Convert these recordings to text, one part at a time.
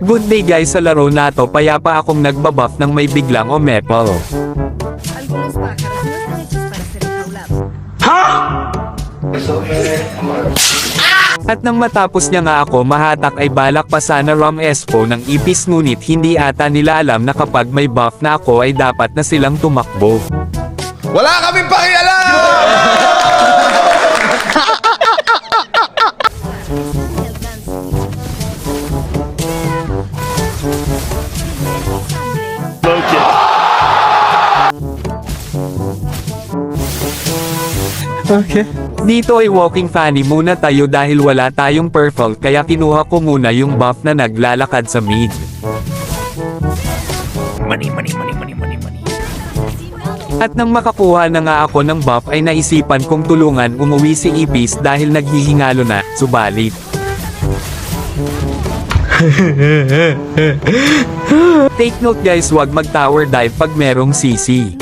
Good day guys, sa laro na to payapa akong nagbabuff ng may biglang Omeple. Algunos pájaros no están hechos para ser enjaulados. At nang matapos niya nga ako mahatak ay balak pa sana Rom Espo ng ipis, ngunit hindi ata nila alam na kapag may buff na ako ay dapat na silang tumakbo. Wala kaming pakialam! Okay. Dito ay walking funny muna tayo dahil wala tayong purple, kaya kinuha ko muna yung buff na naglalakad sa mid. Money. At nang makakuha na nga ako ng buff ay naisipan kong tulungan umuwi si Ipis dahil naghihingalo na, subalit. Take note guys, wag mag-tower dive pag merong CC.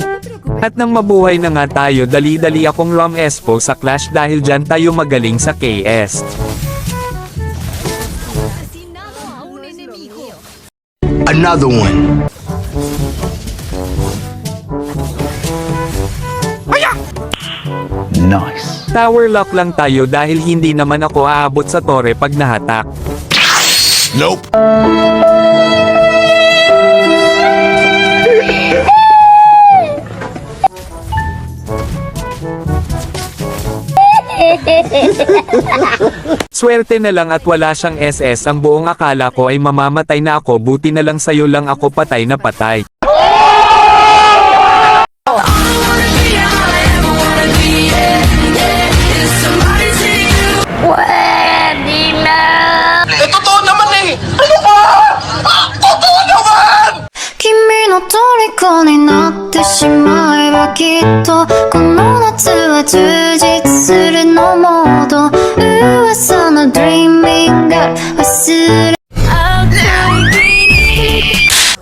At nang mabuhay na nga tayo, dali-dali akong Rom Espo sa Clash dahil dyan tayo magaling sa KS. Asesinado a un enemigo. Another one. Nice. Tower lock lang tayo dahil hindi naman ako aabot sa tore pag nahatak. Nope. Swerte na lang at wala siyang SS, ang buong akala ko ay mamamatay na ako, buti na lang sa'yo lang ako patay na patay. Totoo naman eh! Ano ba? Totoo naman! 君の虜になってしまえばきっとこの夏は充実するのモード噂の Dreaming Girl 忘れ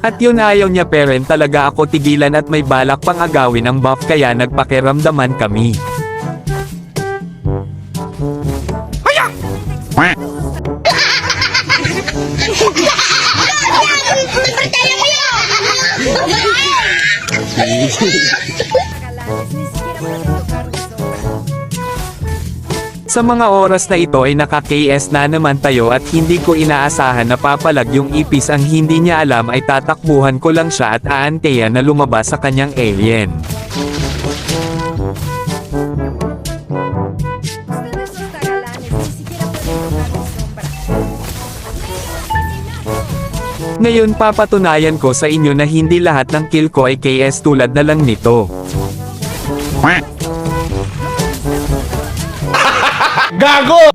At yun, ayaw niya parent talaga ako tigilan at may balak pang agawin ang buff kaya nagpakiramdaman kami. Galanes ni siquiera pueden tocar mi sombra. Sa mga oras na ito ay naka-KS na naman tayo at hindi ko inaasahan na papalag yung Ipis, ang hindi niya alam ay tatakbuhan ko lang siya at aanteya na lumabas sa kanyang alien. Ustedes los tagalanes ni siquiera pueden tocar mi sombra. Ngayon papatunayan ko sa inyo na hindi lahat ng kill ko ay KS tulad na lang nito. Gago!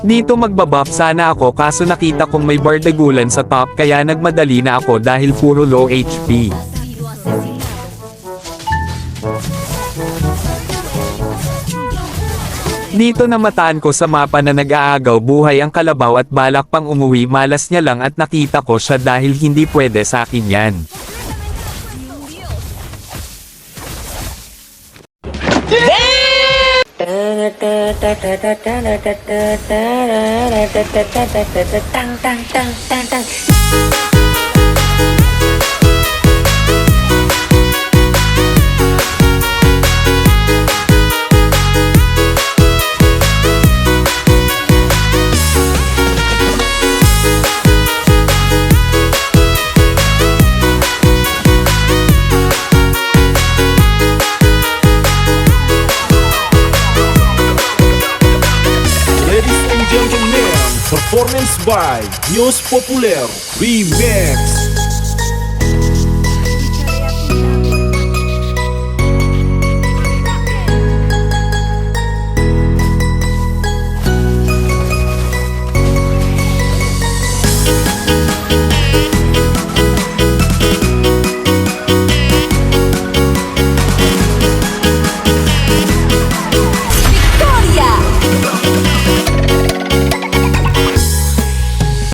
Dito magbabuff sana ako kaso nakita kong may bardagulan sa top kaya nagmadali na ako dahil puro low HP. Sido asesinado. Dito namataan ko sa mapa na nag-aagaw buhay ang kalabaw at balak pang umuwi, malas niya lang at nakita ko siya dahil hindi pwede sa akin yan. Ladies and gentlemen, performance by News Popular Remix.